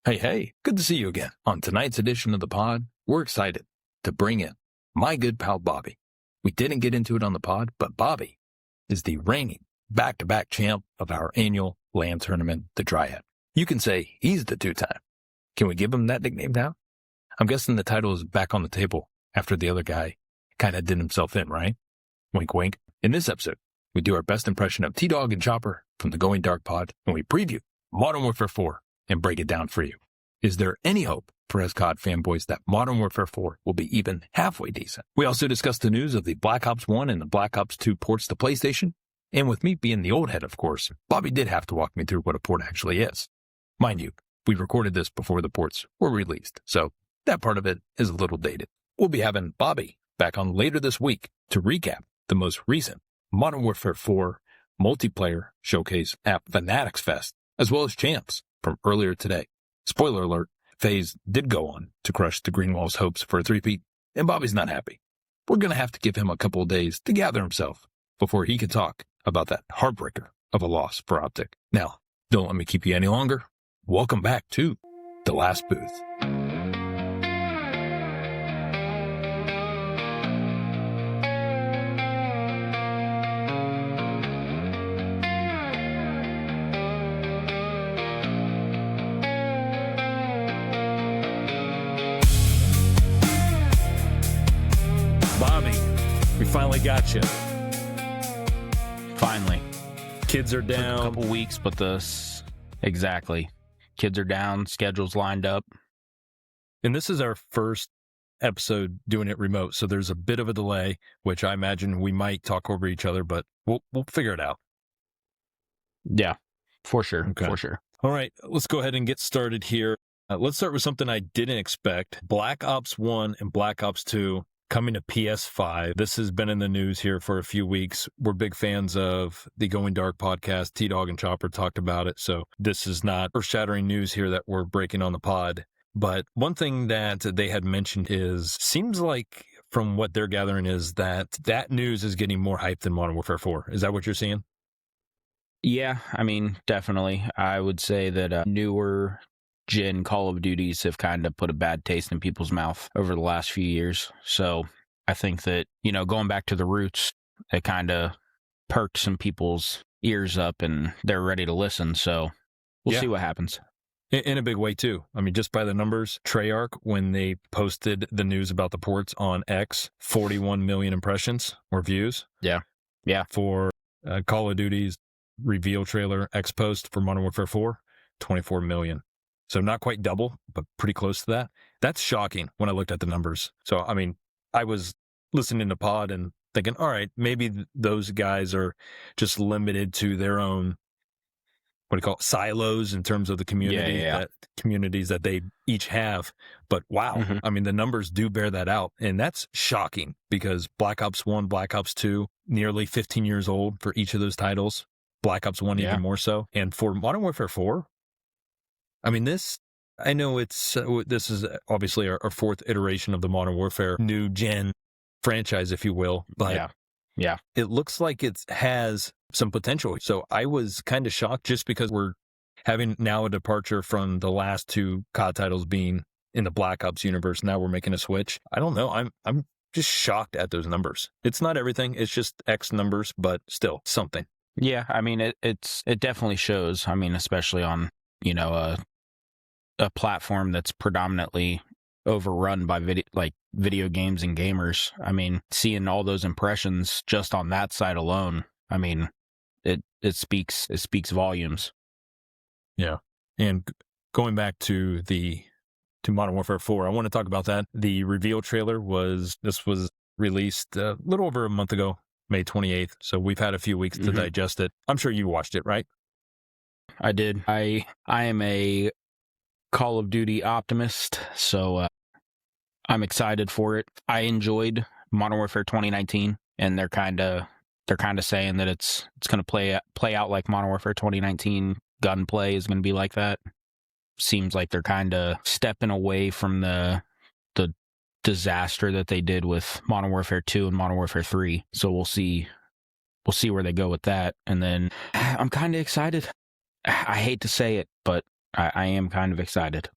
Hey, good to see you again. On tonight's edition of the pod, we're excited to bring in my good pal Bobby. We didn't get into it on the pod, but Bobby is the reigning back-to-back champ of our annual land tournament, the Dryad. You can say he's the two-time. Can we give him that nickname now? I'm guessing the title is back on the table after the other guy kind of did himself in, right? Wink, wink. In this episode, we do our best impression of T-Dog and Chopper from the Going Dark pod, and we preview Modern Warfare 4 and break it down for you. Is there any hope for us COD fanboys that Modern Warfare 4 will be even halfway decent? We also discuss the news of the Black Ops 1 and the Black Ops 2 ports to PlayStation. And with me being the old head, of course, Bobby did have to walk me through what a port actually is. Mind you, we recorded this before the ports were released, so that part of it is a little dated. We'll be having Bobby back on later this week to recap the most recent Modern Warfare 4 multiplayer showcase at Fanatics Fest, as well as champs from earlier today. Spoiler alert, FaZe did go on to crush the Greenwall's hopes for a three-peat, and Bobby's not happy. We're going to have to give him a couple of days to gather himself before he can talk about that heartbreaker of a loss for Optic. Now, don't let me keep you any longer. Welcome back to The Last Booth. Bobby, we finally got you. Finally. Kids are Took down. a couple weeks, but exactly. Kids are down, schedules lined up. And this is our first episode doing it remote, so there's a bit of a delay, which I imagine we might talk over each other, but we'll figure it out. Yeah, for sure. Okay. For sure. All right, let's go ahead and get started here. Let's start with something I didn't expect. Black Ops 1 and Black Ops 2 coming to PS5. This has been in the news here for a few weeks. We're big fans of the Going Dark podcast. T-Dog and Chopper talked about it, so this is not earth-shattering news here that we're breaking on the pod. But one thing that they had mentioned seems like from what they're gathering is that news is getting more hype than Modern Warfare 4. Is that what you're seeing? Yeah, I mean, definitely. I would say that newer gen Call of Duties have kind of put a bad taste in people's mouth over the last few years. So I think that, going back to the roots, it kind of perked some people's ears up and they're ready to listen. So we'll see what happens. In a big way, too. I mean, just by the numbers, Treyarch, when they posted the news about the ports on X, 41 million impressions or views. Yeah. For Call of Duty's reveal trailer X post for Modern Warfare 4, 24 million. So not quite double, but pretty close to that. That's shocking when I looked at the numbers. So, I mean, I was listening to pod and thinking, all right, maybe those guys are just limited to their own, silos in terms of the community, communities that they each have. But wow, I mean, the numbers do bear that out. And that's shocking because Black Ops 1, Black Ops 2, nearly 15 years old for each of those titles. Black Ops 1 even more so. And for Modern Warfare 4, I mean, I know this is obviously our fourth iteration of the Modern Warfare new gen franchise, if you will, but it looks like it has some potential. So I was kind of shocked just because we're having now a departure from the last two COD titles being in the Black Ops universe. Now we're making a switch. I don't know. I'm just shocked at those numbers. It's not everything. It's just X numbers, but still something. Yeah, I mean, it definitely shows. I mean, especially on, a platform that's predominantly overrun by video games and gamers. I mean, seeing all those impressions just on that side alone, I mean, it speaks volumes. Yeah. And going back to Modern Warfare 4, I want to talk about that. The reveal trailer was released a little over a month ago, May 28th. So we've had a few weeks to digest it. I'm sure you watched it, right? I did. I am a Call of Duty optimist, so I'm excited for it. I enjoyed Modern Warfare 2019, and they're kind of saying that it's going to play out like Modern Warfare 2019. Gunplay is going to be like that. Seems like they're kind of stepping away from the disaster that they did with Modern Warfare 2 and Modern Warfare 3. So we'll see where they go with that. And then I'm kind of excited. I hate to say it, but I am kind of excited.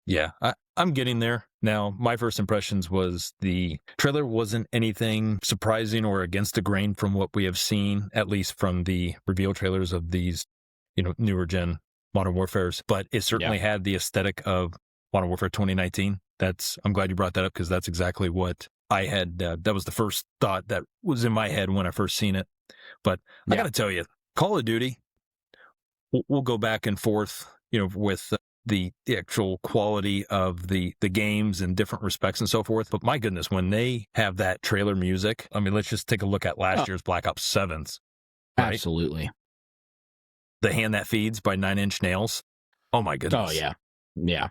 Yeah, I'm getting there. Now, my first impressions was the trailer wasn't anything surprising or against the grain from what we have seen, at least from the reveal trailers of these, newer gen Modern Warfares, but it certainly had the aesthetic of Modern Warfare 2019. I'm glad you brought that up because that's exactly what I had. That was the first thought that was in my head when I first seen it. But I got to tell you, Call of Duty, we'll go back and forth, with the actual quality of the games in different respects and so forth. But my goodness, when they have that trailer music, I mean, let's just take a look at last year's Black Ops 7's. Right? Absolutely. The Hand That Feeds by 9 Inch Nails. Oh my goodness. Oh yeah. Yeah.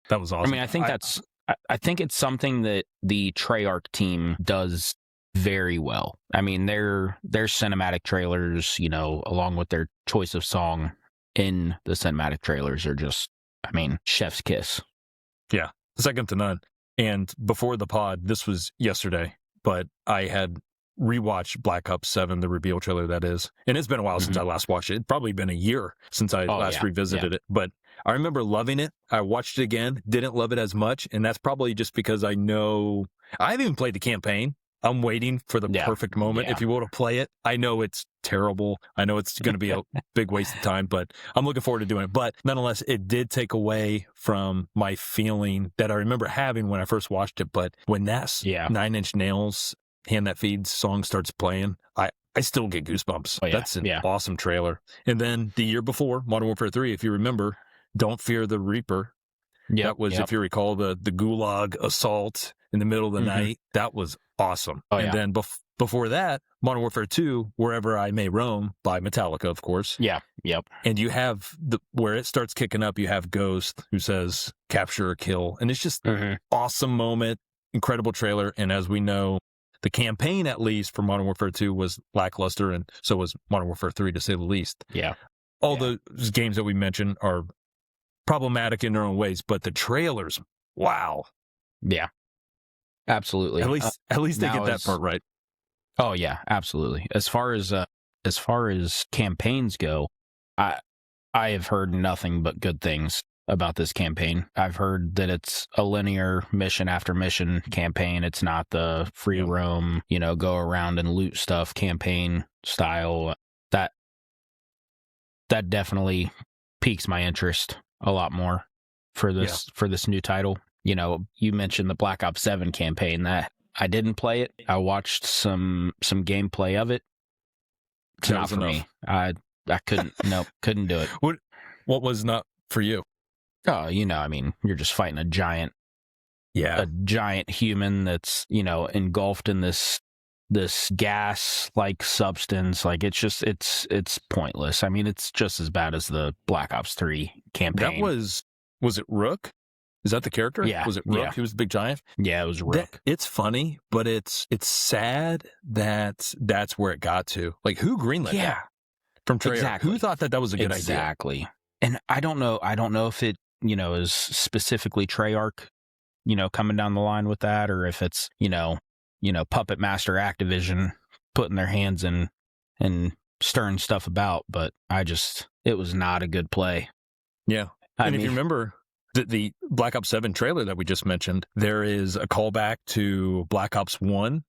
That was awesome. I mean, I think it's something that the Treyarch team does very well. I mean, their cinematic trailers, along with their choice of song in the cinematic trailers are just, I mean, chef's kiss. Yeah, second to none. And before the pod, this was yesterday, but I had rewatched Black Ops 7, the reveal trailer, that is. And it's been a while since I last watched it. It'd probably been a year since I last revisited it. But I remember loving it. I watched it again, didn't love it as much. And that's probably just because I know I haven't even played the campaign. I'm waiting for the perfect moment, if you will, to play it. I know it's terrible. I know it's going to be a big waste of time, but I'm looking forward to doing it. But nonetheless, it did take away from my feeling that I remember having when I first watched it. But when that 9 Inch Nails Hand That Feeds song starts playing, I still get goosebumps. That's an awesome trailer. And then the year before, Modern Warfare 3, if you remember, Don't Fear the Reaper. That was, if you recall, the Gulag assault in the middle of the night. That was awesome. And then before that, Modern Warfare 2, Wherever I May Roam by Metallica, of course. Yeah. Yep. And you have where it starts kicking up, you have Ghost who says capture or kill. And it's just awesome moment, incredible trailer. And as we know, the campaign, at least for Modern Warfare 2, was lackluster, and so was Modern Warfare 3, to say the least. Yeah. All those games that we mentioned are problematic in their own ways, but the trailers, wow. Yeah. Absolutely. At least they get that part right. Oh yeah, absolutely. As far as campaigns go, I have heard nothing but good things about this campaign. I've heard that it's a linear mission after mission campaign. It's not the free roam, go around and loot stuff campaign style. That definitely piques my interest a lot more for this new title. You mentioned the Black Ops 7 campaign. That I didn't play it. I watched some gameplay of it. It's not for me. I couldn't. Nope, couldn't do it. What was not for you? Oh, I mean, you're just fighting a giant human that's engulfed in this gas-like substance. Like, it's pointless. I mean, it's just as bad as the Black Ops 3 campaign. Was it Rook? Is that the character? Yeah. Was it Rook? Yeah. He was the big giant? Yeah, it was Rook. It's funny, but it's sad that that's where it got to. Like, who greenlit that? From Treyarch. Exactly. Who thought that was a good idea? Exactly. And I don't know if it, is specifically Treyarch, coming down the line with that, or if it's, Puppet Master Activision putting their hands in and stirring stuff about, but it was not a good play. Yeah. If you remember the Black Ops 7 trailer that we just mentioned, there is a callback to Black Ops 1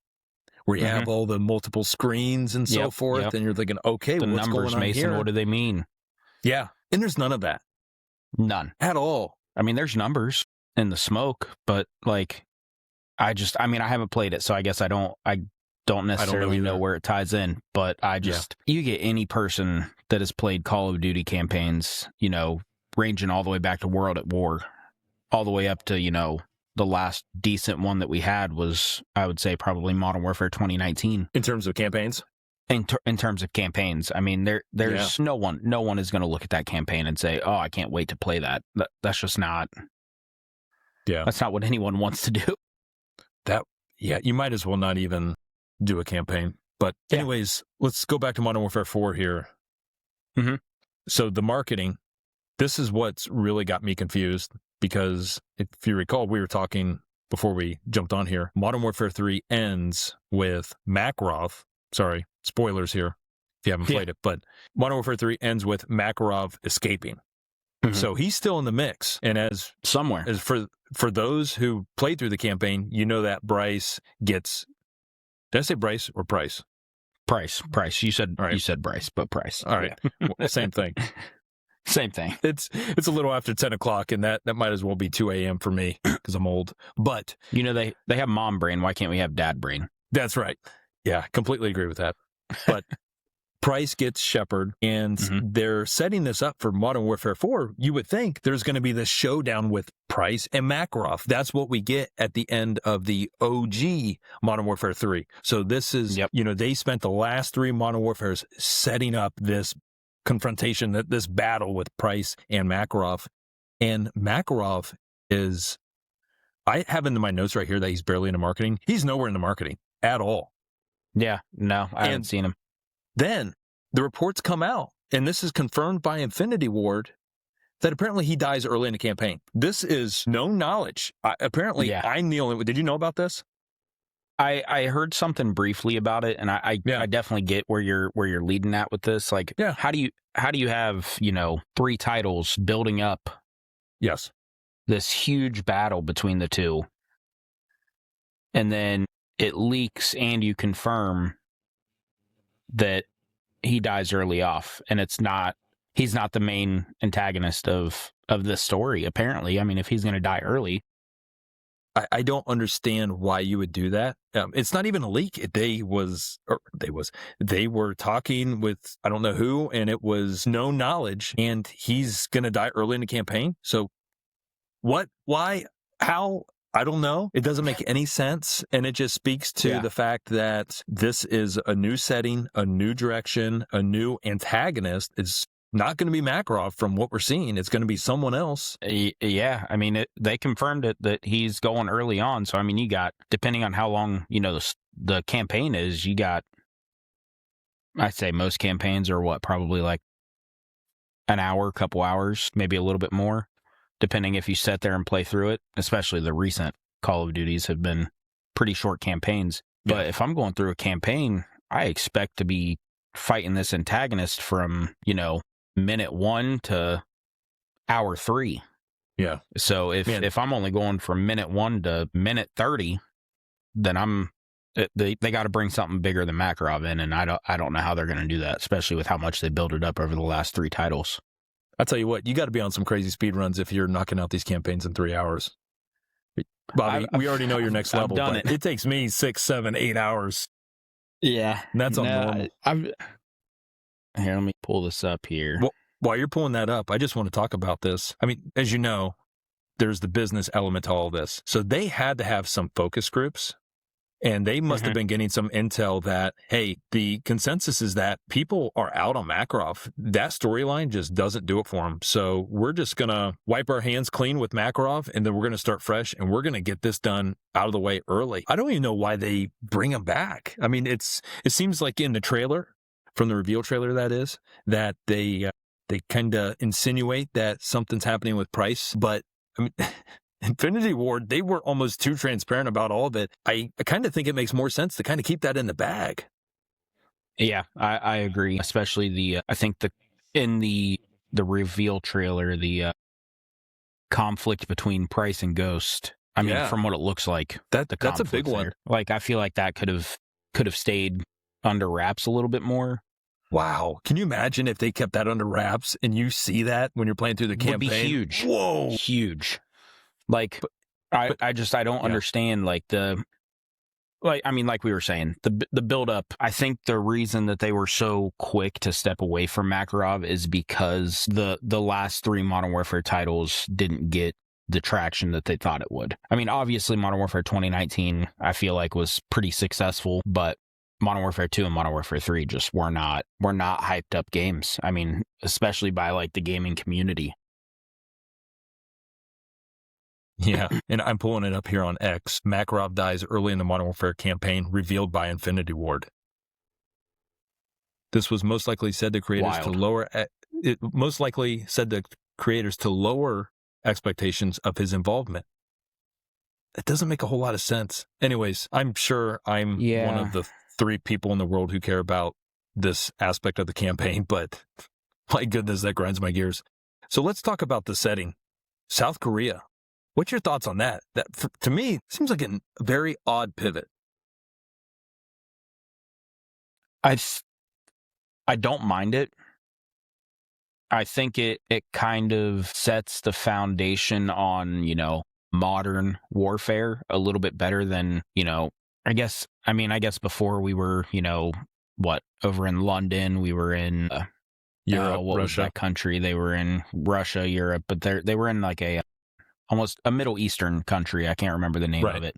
where you have all the multiple screens and so forth, and you're thinking, okay, the what's numbers, going on Mason, here? what do they mean? Yeah. And there's none of that. None. At all. I mean, there's numbers in the smoke, but like, I haven't played it, so I guess I don't necessarily know where it ties in, but you get any person that has played Call of Duty campaigns, ranging all the way back to World at War, all the way up to, the last decent one that we had was, I would say, probably Modern Warfare 2019. In terms of campaigns? In terms of campaigns, I mean, there's no one is going to look at that campaign and say, "Oh, I can't wait to play that." That's just not. Yeah, that's not what anyone wants to do. You might as well not even do a campaign. But anyways, let's go back to Modern Warfare 4 here. Mm-hmm. So the marketing, this is what's really got me confused, because if you recall, we were talking before we jumped on here. Modern Warfare 3 ends with Makarov. Sorry, spoilers here if you haven't played it, but Modern Warfare 3 ends with Makarov escaping. Mhm. So he's still in the mix. And as for those who played through the campaign, you know that Bryce gets. Did I say Bryce or Price? Price. You said All right. you said Bryce, but Price. All right. Yeah. Well, same thing. Same thing. It's a little after 10 o'clock, and that might as well be 2 a.m. for me because I'm old. But You know, they have mom brain. Why can't we have dad brain? that's right. Yeah, completely agree with that. But Price gets Shepard, and they're setting this up for Modern Warfare 4. You would think there's going to be this showdown with Price and Makarov. That's what we get at the end of the OG Modern Warfare 3. So this is, they spent the last 3 Modern Warfares setting up this confrontation, this battle with Price and Makarov. And Makarov is, I have in my notes right here that he's barely into marketing. He's nowhere in the marketing at all. Yeah, no, I haven't seen him. Then the reports come out, and this is confirmed by Infinity Ward, that apparently he dies early in the campaign. This is known knowledge. Apparently, I'm the only one. Did you know about this? I heard something briefly about it, and I definitely get where you're leading at with this. Like, how do you have 3 titles building up? Yes, this huge battle between the two, and then it leaks, and you confirm that he dies early off, and he's not the main antagonist of this story. Apparently, I mean, if he's going to die early. I don't understand why you would do that. It's not even a leak. They were talking with I don't know who, and it was known knowledge, and he's going to die early in the campaign. So what, why, how, I don't know. It doesn't make any sense. And it just speaks to the fact that this is a new setting, a new direction, a new antagonist. It's not going to be Makarov from what we're seeing. It's going to be someone else. Yeah. I mean, they confirmed it that he's going early on. So, I mean, you got, depending on how long, the campaign is, you got, I'd say most campaigns are probably like an hour, couple hours, maybe a little bit more, depending if you sit there and play through it. Especially the recent Call of Duties have been pretty short campaigns. But if I'm going through a campaign, I expect to be fighting this antagonist from, minute 1 to hour 3. Yeah. So if I'm only going from minute 1 to minute 30, then they got to bring something bigger than Makarov in, and I don't know how they're going to do that, especially with how much they built it up over the last 3 titles. I'll tell you what, you got to be on some crazy speed runs if you're knocking out these campaigns in 3 hours. Bobby, we already know your next level, but it takes me 6, 7, 8 hours. Yeah. And that's on normal. Here, let me pull this up here. Well, while you're pulling that up, I just want to talk about this. I mean, as you know, there's the business element to all this. So they had to have some focus groups, and they must have been getting some intel that, hey, the consensus is that people are out on Makarov. That storyline just doesn't do it for them. So we're just going to wipe our hands clean with Makarov, and then we're going to start fresh, and we're going to get this done out of the way early. I don't even know why they bring him back. I mean, it seems like in the trailer, from the reveal trailer that is, that they kind of insinuate that something's happening with Price. But, I mean, Infinity Ward, they were almost too transparent about all of it. I kind of think it makes more sense to kind of keep that in the bag. Yeah, I agree. Especially I think in the reveal trailer, the conflict between Price and Ghost. I mean, from what it looks like, that's a big one. Like, I feel like that could have stayed under wraps a little bit more. Wow. Can you imagine if they kept that under wraps and you see that when you're playing through the campaign? Would be huge. Whoa. Huge. Like, I don't understand, like, like we were saying, the build up. I think the reason that they were so quick to step away from Makarov is because the last 3 Modern Warfare titles didn't get the traction that they thought it would. I mean, obviously Modern Warfare 2019, I feel like, was pretty successful, but Modern Warfare 2 and Modern Warfare 3 just were not hyped up games. I mean, especially by like the gaming community. Yeah, and I'm pulling it up here on X. Makarov dies early in the Modern Warfare campaign, revealed by Infinity Ward. This was most likely said to creators to lower. It most likely said to creators to lower expectations of his involvement. That doesn't make a whole lot of sense. Anyways, I'm sure I'm one of the 3 people in the world who care about this aspect of the campaign, but my goodness, that grinds my gears. So let's talk about the setting. South Korea. What's your thoughts on that? To me, seems like a very odd pivot. I don't mind it. I think it kind of sets the foundation on, modern warfare a little bit better than, I guess before we were, over in London, we were in Europe, what Russia. was that country? They were in Russia, Europe, but they were in like almost a Middle Eastern country. I can't remember the name of it.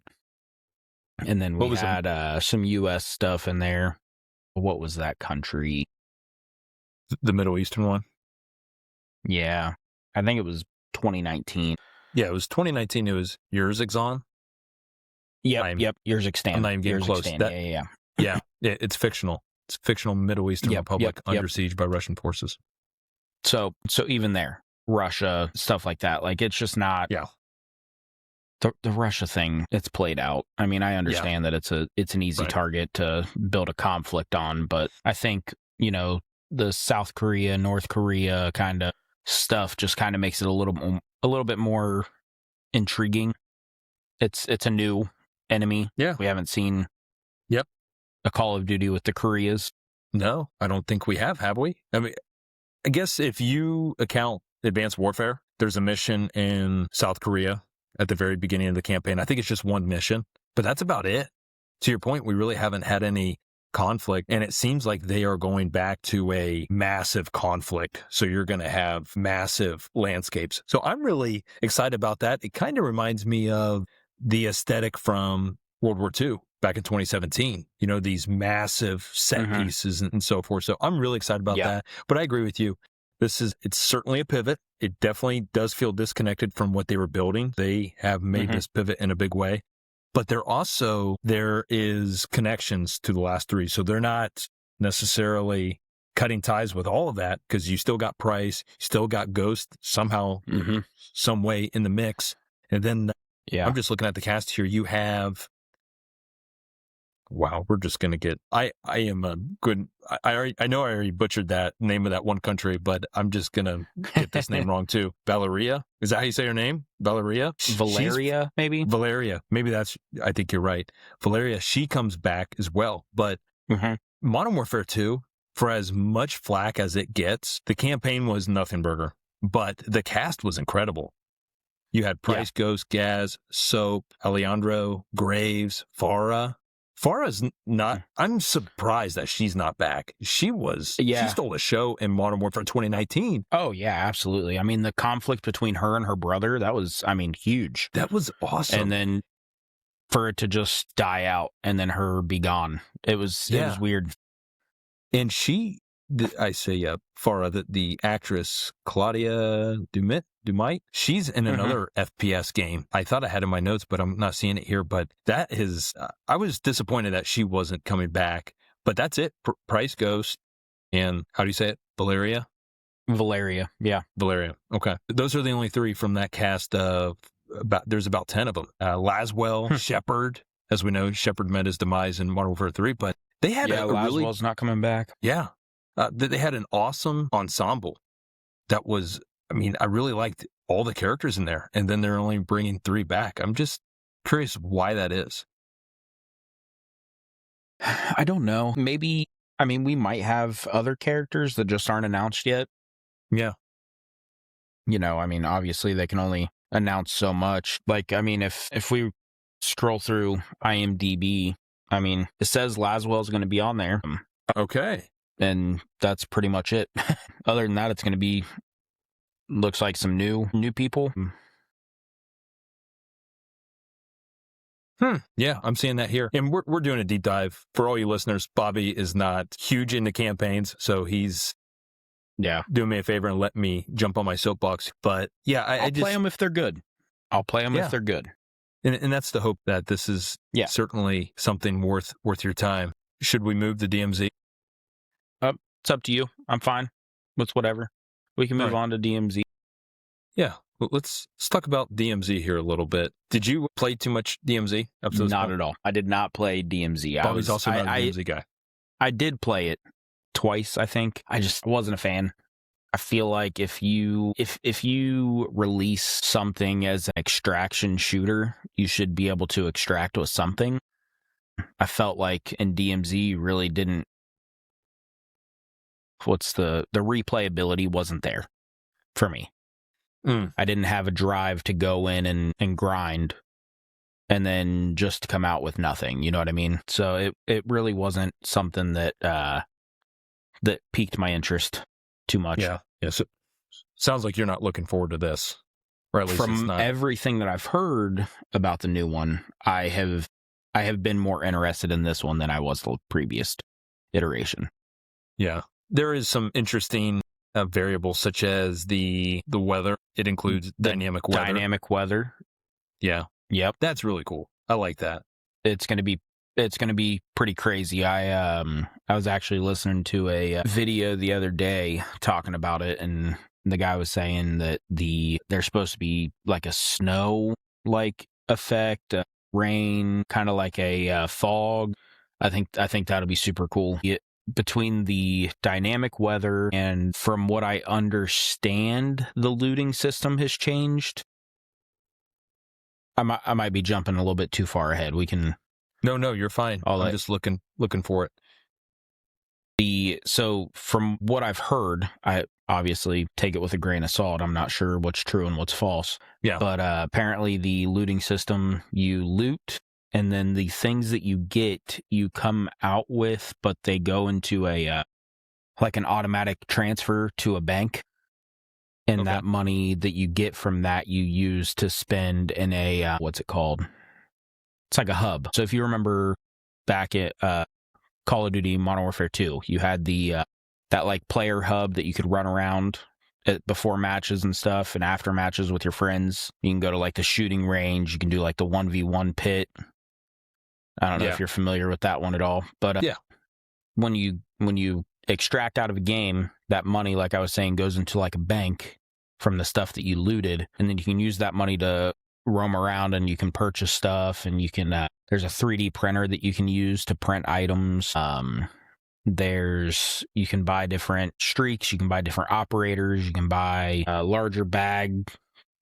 And then we had some U.S. stuff in there. What was that country? The Middle Eastern one? Yeah. I think it was 2019. Yeah, it was 2019. It was Uruzgan. Yep. Uruzgan. I'm not even getting close. Yeah, it's fictional. It's fictional Middle Eastern Republic under siege by Russian forces. So even there, Russia, stuff like that. Like, it's just not... Yeah. The Russia thing, it's played out. I mean, I understand that it's an easy target to build a conflict on, but I think, the South Korea, North Korea kind of stuff just kind of makes it a little bit more intriguing. It's a new enemy. Yeah. We haven't seen a Call of Duty with the Koreas. No, I don't think we have we? I mean, I guess if you account Advanced Warfare, there's a mission in South Korea at the very beginning of the campaign. I think it's just one mission, but that's about it. To your point, we really haven't had any conflict, and it seems like they are going back to a massive conflict. So you're going to have massive landscapes. So I'm really excited about that. It kind of reminds me of the aesthetic from World War II back in 2017, these massive set pieces and so forth. So I'm really excited about that. But I agree with you. It's certainly a pivot. It definitely does feel disconnected from what they were building. They have made this pivot in a big way. But there is connections to the last three. So they're not necessarily cutting ties with all of that, because you still got Price, you still got Ghost somehow, some way in the mix. And then I'm just looking at the cast here. You have... Wow, we're just going to get... I am a good... I know I already butchered that name of that one country, but I'm just going to get this name wrong too. Valeria? Is that how you say her name? Valeria? Maybe? Valeria. Maybe that's... I think you're right. Valeria, she comes back as well. But Modern Warfare 2, for as much flack as it gets, the campaign was nothing burger. But the cast was incredible. You had Price, Ghost, Gaz, Soap, Alejandro, Graves, Farah. Farah's not... I'm surprised that she's not back. She stole a show in Modern Warfare 2019. Oh, yeah, absolutely. I mean, the conflict between her and her brother, that was, huge. That was awesome. And then for it to just die out and then her be gone, it was weird. And Farah, the actress, Claudia Dumite, she's in another FPS game. I thought I had in my notes, but I'm not seeing it here. But that is, I was disappointed that she wasn't coming back. But that's it. Price, Ghost, and how do you say it? Valeria? Valeria, yeah. Valeria, okay. Those are the only three from that cast of there's about 10 of them. Laswell, Shepard, as we know, Shepard met his demise in Modern Warfare 3, but they had Laswell's not coming back. Yeah. They had an awesome ensemble that was, I really liked all the characters in there, and then they're only bringing 3 back. I'm just curious why that is. I don't know. Maybe, we might have other characters that just aren't announced yet. Yeah. Obviously they can only announce so much. Like, if we scroll through IMDb, it says Laswell's going to be on there. Okay. And that's pretty much it. Other than that, it's going to be, looks like some new people. Yeah, I'm seeing that here. And we're doing a deep dive. For all you listeners, Bobby is not huge into campaigns, so he's doing me a favor and let me jump on my soapbox. But yeah, I'll play them if they're good. If they're good. And that's the hope, that this is certainly something worth your time. Should we move the DMZ? It's up to you. I'm fine with whatever. We can move on to DMZ. Yeah. Well, let's talk about DMZ here a little bit. Did you play too much DMZ? Not at all. I did not play DMZ. Bobby's also not a DMZ guy. I did play it twice, I think. I just wasn't a fan. I feel like if you release something as an extraction shooter, you should be able to extract with something. I felt like in DMZ really didn't. The replayability wasn't there for me. I didn't have a drive to go in and grind and then just come out with nothing. You know what I mean? So it really wasn't something that that piqued my interest too much. Yeah. So sounds like you're not looking forward to this, or at least From it's not. everything that I've heard about the new one, I have been more interested in this one than I was the previous iteration. Yeah, there is some interesting variables such as the weather. It includes dynamic weather. Dynamic weather. Yeah. Yep. That's really cool. I like that. It's going to be pretty crazy. I was actually listening to a video the other day talking about it, and the guy was saying that there's supposed to be like a snow like effect, rain, kind of like a fog. I think that'll be super cool. Between the dynamic weather and, from what I understand, the looting system has changed. I might be jumping a little bit too far ahead. We can. No, you're fine. I'm just looking for it. So from what I've heard, I obviously take it with a grain of salt. I'm not sure what's true and what's false. Yeah. But apparently the looting system, you loot, and then the things that you get, you come out with, but they go into a like an automatic transfer to a bank. And that money that you get from that, you use to spend in a, what's it called? It's like a hub. So if you remember back at Call of Duty Modern Warfare 2, you had that like player hub that you could run around before matches and stuff, and after matches with your friends. You can go to like the shooting range. You can do like the 1v1 pit. I don't know if you're familiar with that one at all, but when you extract out of a game, that money, like I was saying, goes into like a bank from the stuff that you looted, and then you can use that money to roam around, and you can purchase stuff, and you can there's a 3D printer that you can use to print items. You can buy different streaks, you can buy different operators, you can buy larger bag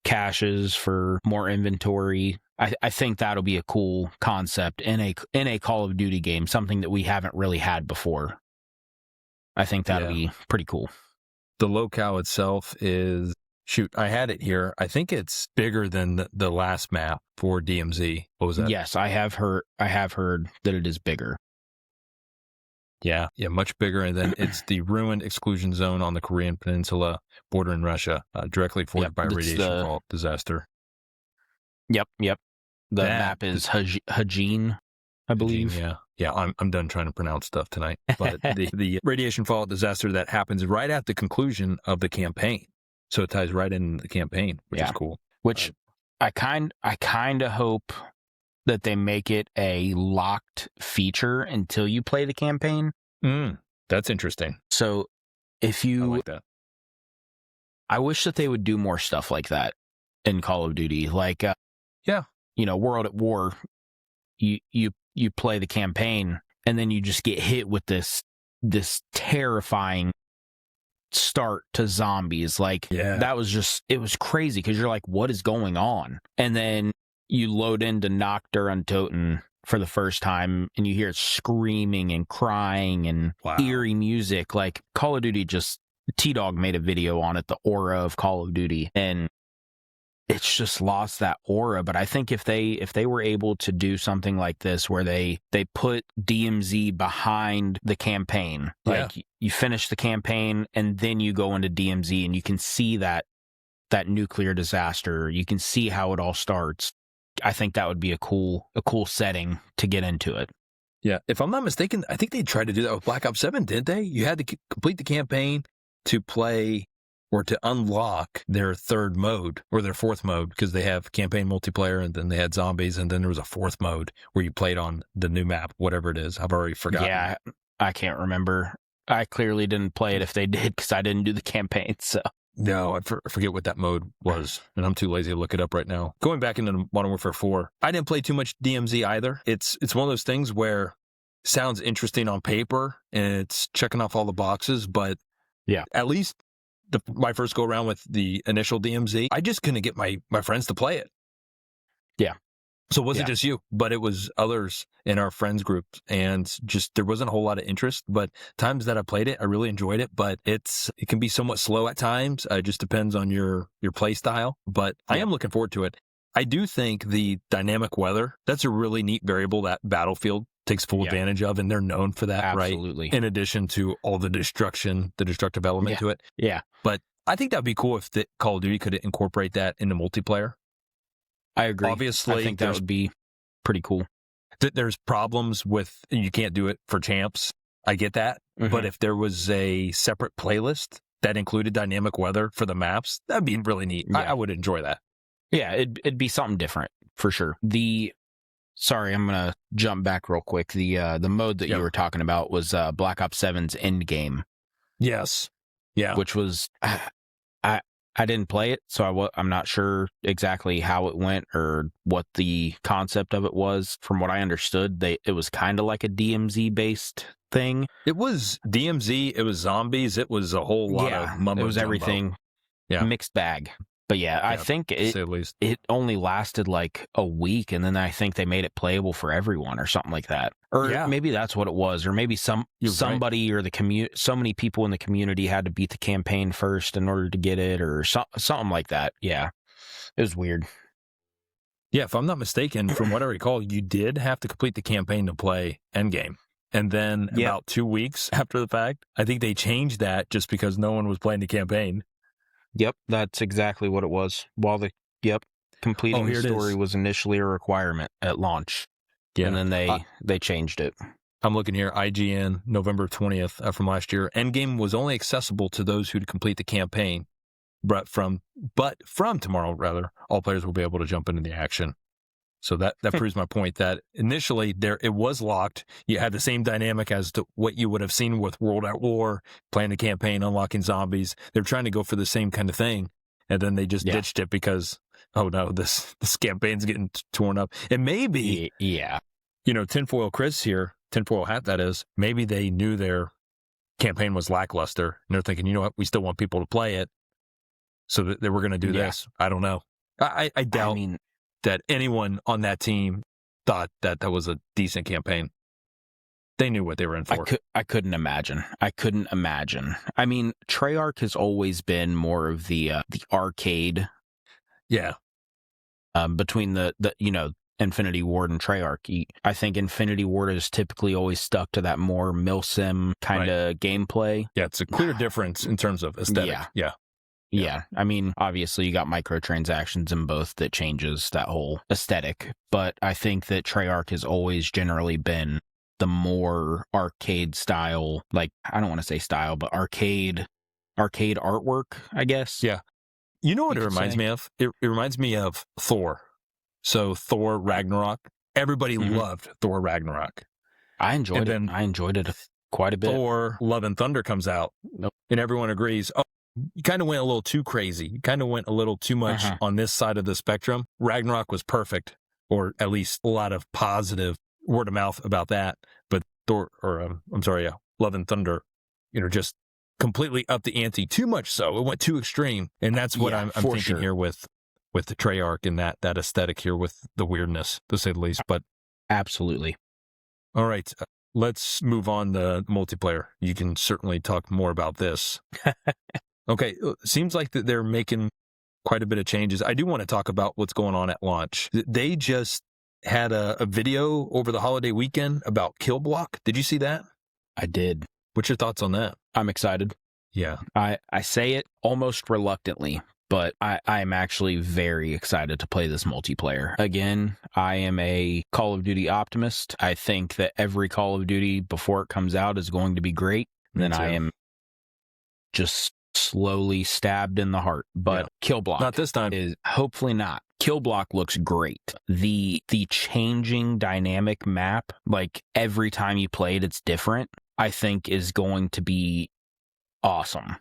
caches for more inventory. I think that'll be a cool concept in a Call of Duty game, something that we haven't really had before. I think that'll be pretty cool. The locale itself is, I had it here. I think it's bigger than the last map for DMZ. What was that? Yes, I have heard that it is bigger. Yeah, much bigger. And then it's the ruined exclusion zone on the Korean Peninsula, bordering Russia, directly forwarded by radiation fault disaster. Yep. The map is Hajin, I believe. Yeah. I'm done trying to pronounce stuff tonight. But the radiation fault disaster that happens right at the conclusion of the campaign, so it ties right into the campaign, which is cool. Which I kind of hope that they make it a locked feature until you play the campaign. That's interesting. So I like that. I wish that they would do more stuff like that in Call of Duty. Like, World at War, you play the campaign, and then you just get hit with this terrifying start to zombies. Like, that was it was crazy, because you're like, what is going on? And then you load into Nacht der Untoten for the first time, and you hear screaming and crying and eerie music. Like, Call of Duty T-Dog made a video on it, the aura of Call of Duty, and it's just lost that aura. But I think if they were able to do something like this, where they put DMZ behind the campaign, like you finish the campaign and then you go into DMZ and you can see that nuclear disaster, you can see how it all starts. I think that would be a cool setting to get into it. Yeah, if I'm not mistaken, I think they tried to do that with Black Ops 7, didn't they? You had to complete the campaign to play or to unlock their third mode or their fourth mode, because they have campaign multiplayer, and then they had zombies, and then there was a fourth mode where you played on the new map, whatever it is. I've already forgotten. Yeah, I can't remember. I clearly didn't play it if they did, because I didn't do the campaign, so. No, I forget what that mode was, and I'm too lazy to look it up right now. Going back into Modern Warfare 4, I didn't play too much DMZ either. It's one of those things where it sounds interesting on paper, and it's checking off all the boxes, but at least my first go around with the initial DMZ, I just couldn't get my friends to play it. Yeah. So it wasn't just you, but it was others in our friends group, and just there wasn't a whole lot of interest. But times that I played it, I really enjoyed it. But it can be somewhat slow at times. It just depends on your play style. But I am looking forward to it. I do think the dynamic weather, that's a really neat variable that Battlefield takes full advantage of, and they're known for that, Absolutely. right? In addition to all the destructive element to it. Yeah. But I think that'd be cool if the Call of Duty could incorporate that into multiplayer. I agree. Obviously, I think that would be pretty cool. There's problems with, you can't do it for champs. I get that. Mm-hmm. But if there was a separate playlist that included dynamic weather for the maps, that'd be really neat. Yeah. I would enjoy that. Yeah, it'd be something different for sure. Sorry, I'm gonna jump back real quick. The mode that you were talking about was Black Ops 7's Endgame. Yes. Yeah. Which was I didn't play it, so I'm not sure exactly how it went or what the concept of it was. From what I understood, it was kind of like a DMZ based thing. It was DMZ. It was zombies. It was a whole lot of mumbo. It was everything. Yeah. Mixed bag. But I think it only lasted like a week, and then I think they made it playable for everyone or something like that. Or maybe that's what it was. Or maybe somebody or so many people in the community had to beat the campaign first in order to get it, or something like that. Yeah, it was weird. Yeah, if I'm not mistaken, from what I recall, you did have to complete the campaign to play Endgame. And then about 2 weeks after the fact, I think they changed that just because no one was playing the campaign. Yep, that's exactly what it was. Completing the story was initially a requirement at launch. Yeah. And then they changed it. I'm looking here, IGN, November 20th from last year. Endgame was only accessible to those who complete the campaign, but from tomorrow, rather, all players will be able to jump into the action. So that proves my point that initially it was locked. You had the same dynamic as to what you would have seen with World at War, playing the campaign, unlocking zombies. They're trying to go for the same kind of thing, and then they just ditched it because, oh no, this campaign's getting torn up. And maybe, Tinfoil Chris here, tinfoil hat that is, maybe they knew their campaign was lackluster, and they're thinking, you know what, we still want people to play it, so that they were going to do this. I don't know. I doubt that anyone on that team thought that was a decent campaign. They knew what they were in for. I couldn't imagine. I mean, Treyarch has always been more of the arcade. Yeah. Between the Infinity Ward and Treyarch. I think Infinity Ward has typically always stuck to that more milsim kind of gameplay. Yeah, it's a clear difference in terms of aesthetic. Yeah. I mean, obviously you got microtransactions in both that changes that whole aesthetic, but I think that Treyarch has always generally been the more arcade style, like, I don't want to say style, but arcade artwork, I guess. Yeah. You know what it reminds me of? It reminds me of Thor. So Thor Ragnarok. Everybody loved Thor Ragnarok. I enjoyed it. I enjoyed it quite a bit. Thor Love and Thunder comes out, and everyone agrees, you kind of went a little too crazy. You kind of went a little too much on this side of the spectrum. Ragnarok was perfect, or at least a lot of positive word of mouth about that. But Love and Thunder, just completely up the ante. Too much so. It went too extreme. And that's what I'm thinking here with the Treyarch and that aesthetic here with the weirdness, to say the least. But absolutely. All right. Let's move on to multiplayer. You can certainly talk more about this. Okay, seems like that they're making quite a bit of changes. I do want to talk about what's going on at launch. They just had a video over the holiday weekend about Kill Block. Did you see that? I did. What's your thoughts on that? I'm excited. Yeah. I say it almost reluctantly, but I am actually very excited to play this multiplayer. Again, I am a Call of Duty optimist. I think that every Call of Duty before it comes out is going to be great. Then I am just slowly stabbed in the heart. But Kill Block, not this time, is hopefully not. Kill Block looks great. The changing dynamic map, like every time you play it, it's different, I think is going to be awesome.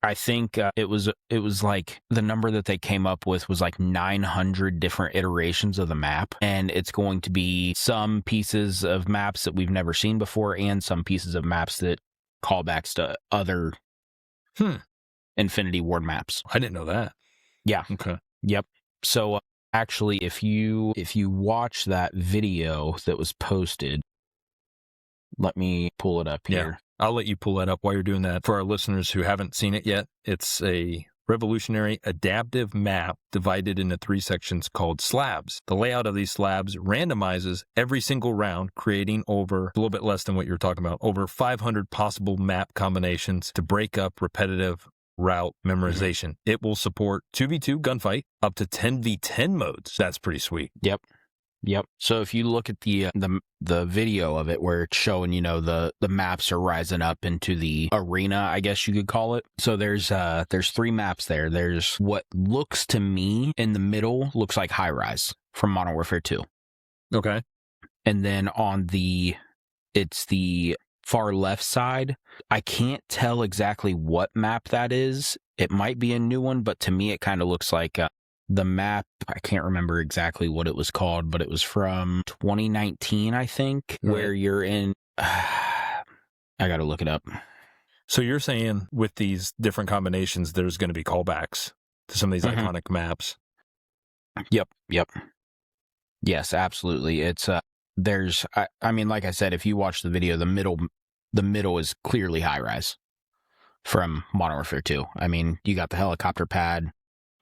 I think it was like the number that they came up with was like 900 different iterations of the map, and it's going to be some pieces of maps that we've never seen before and some pieces of maps that callbacks to other Infinity Ward maps. I didn't know that. Yeah. Okay. Yep. So actually, if you watch that video that was posted, let me pull it up here. Yeah. I'll let you pull that up while you're doing that. For our listeners who haven't seen it yet, it's a revolutionary adaptive map divided into 3 sections called slabs. The layout of these slabs randomizes every single round, creating over a little bit less than what you're talking about, over 500 possible map combinations to break up repetitive route memorization. It will support 2v2 gunfight up to 10v10 modes. That's pretty sweet. Yep. So if you look at the video of it where it's showing, the maps are rising up into the arena, I guess you could call it. So there's 3 maps there. There's what looks to me in the middle looks like High Rise from Modern Warfare 2. Okay. And then it's the far left side. I can't tell exactly what map that is. It might be a new one, but to me it kind of looks like the map, I can't remember exactly what it was called, but it was from 2019, I think, where you're in... I got to look it up. So you're saying with these different combinations, there's going to be callbacks to some of these iconic maps? Yep. Yes, absolutely. It's I mean, like I said, if you watch the video, the middle is clearly High Rise from Modern Warfare 2. I mean, you got the helicopter pad.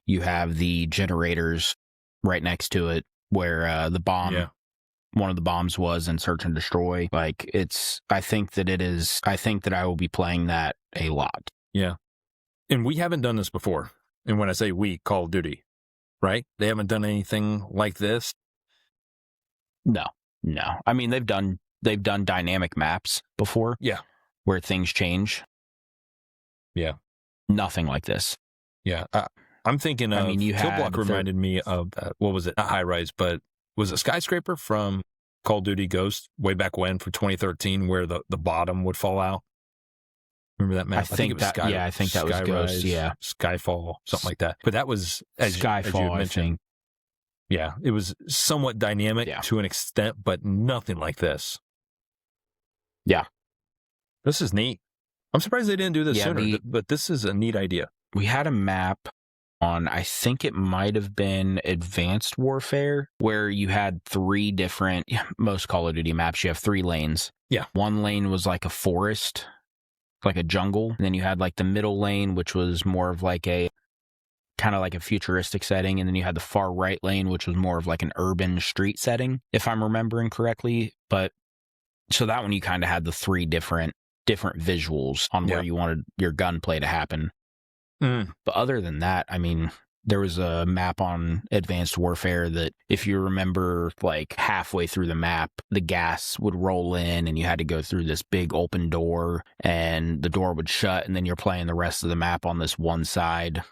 You have the generators right next to it where the bomb, one of the bombs was in Search and Destroy. Like, I think that I will be playing that a lot. Yeah. And we haven't done this before. And when I say we, Call of Duty, right? They haven't done anything like this? No. I mean, they've done dynamic maps before. Yeah. Where things change. Yeah. Nothing like this. Yeah. I'm thinking of, Killblock reminded me of, what was it? Not High Rise, but was it Skyscraper from Call of Duty Ghost way back when for 2013 where the bottom would fall out? Remember that map? I think it was I think that was Ghost, yeah. Skyfall, something like that. But that was, as you had mentioned. Yeah, it was somewhat dynamic to an extent, but nothing like this. Yeah. This is neat. I'm surprised they didn't do this sooner, but this is a neat idea. We had a map on, I think it might have been Advanced Warfare, where you had 3 different, most Call of Duty maps, you have 3 lanes. Yeah. One lane was like a forest, like a jungle. And then you had like the middle lane, which was more of like a, kind of like a futuristic setting. And then you had the far right lane, which was more of like an urban street setting, if I'm remembering correctly. But so that one, you kind of had the 3 different visuals on where you wanted your gunplay to happen. But other than that, I mean, there was a map on Advanced Warfare that if you remember, like halfway through the map, the gas would roll in and you had to go through this big open door and the door would shut and then you're playing the rest of the map on this one side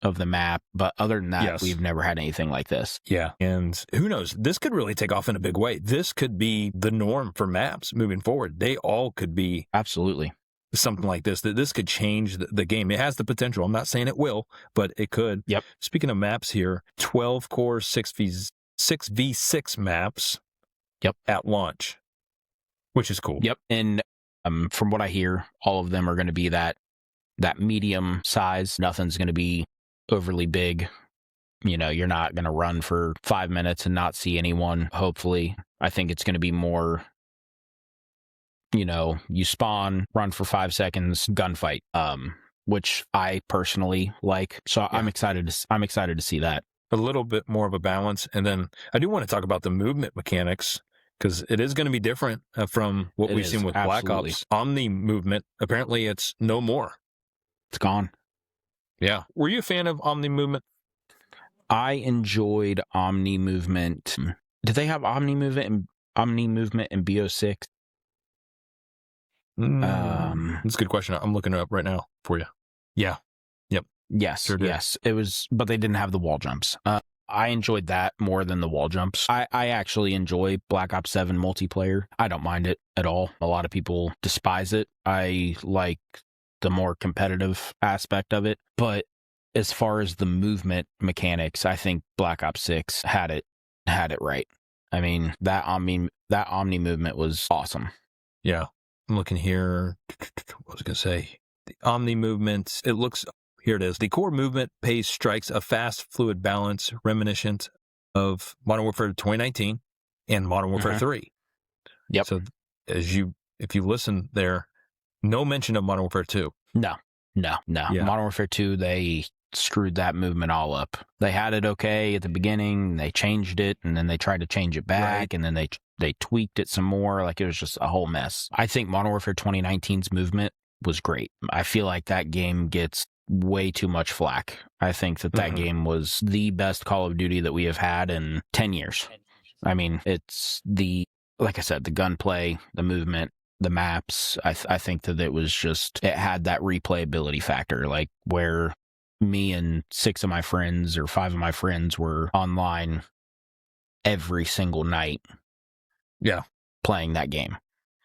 of the map. But other than that, we've never had anything like this. Yeah. And who knows? This could really take off in a big way. This could be the norm for maps moving forward. They all could be. Absolutely. Something like this, that this could change the game. It has the potential. I'm not saying it will, but it could. Yep. Speaking of maps here, 12 core 6v6 maps at launch, which is cool. Yep. And from what I hear, all of them are going to be that medium size. Nothing's going to be overly big. You're not going to run for 5 minutes and not see anyone, hopefully. I think it's going to be more... you spawn, run for 5 seconds, gunfight, which I personally like. So I'm excited to see that. A little bit more of a balance. And then I do want to talk about the movement mechanics because it is going to be different from what we've seen with Black Ops. Omni movement, apparently it's no more. It's gone. Yeah. Were you a fan of Omni movement? I enjoyed Omni movement. Did they have Omni movement in BO6? That's a good question. I'm looking it up right now for you. Yeah. Yep. Yes. Sure did. Yes. It was, but they didn't have the wall jumps. I enjoyed that more than the wall jumps. I actually enjoy Black Ops 7 multiplayer. I don't mind it at all. A lot of people despise it. I like the more competitive aspect of it. But as far as the movement mechanics, I think Black Ops 6 had it right. I mean, that Omni movement was awesome. Yeah. I'm looking here. What was I going to say? The Omni movement, it looks here it is. The core movement pace strikes a fast, fluid balance reminiscent of Modern Warfare 2019 and Modern Warfare 3. Yep. So if you listen there, no mention of Modern Warfare 2. No. Yeah. Modern Warfare 2, they screwed that movement all up. They had it okay at the beginning, they changed it, and then they tried to change it back, and then they tweaked it some more. Like, it was just a whole mess. I think Modern Warfare 2019's movement was great. I feel like that game gets way too much flack. I think that game was the best Call of Duty that we have had in 10 years. I mean, it's like I said, the gunplay, the movement, the maps. I think that it had that replayability factor, like where me and 6 of my friends or 5 of my friends were online every single night. Yeah. Playing that game.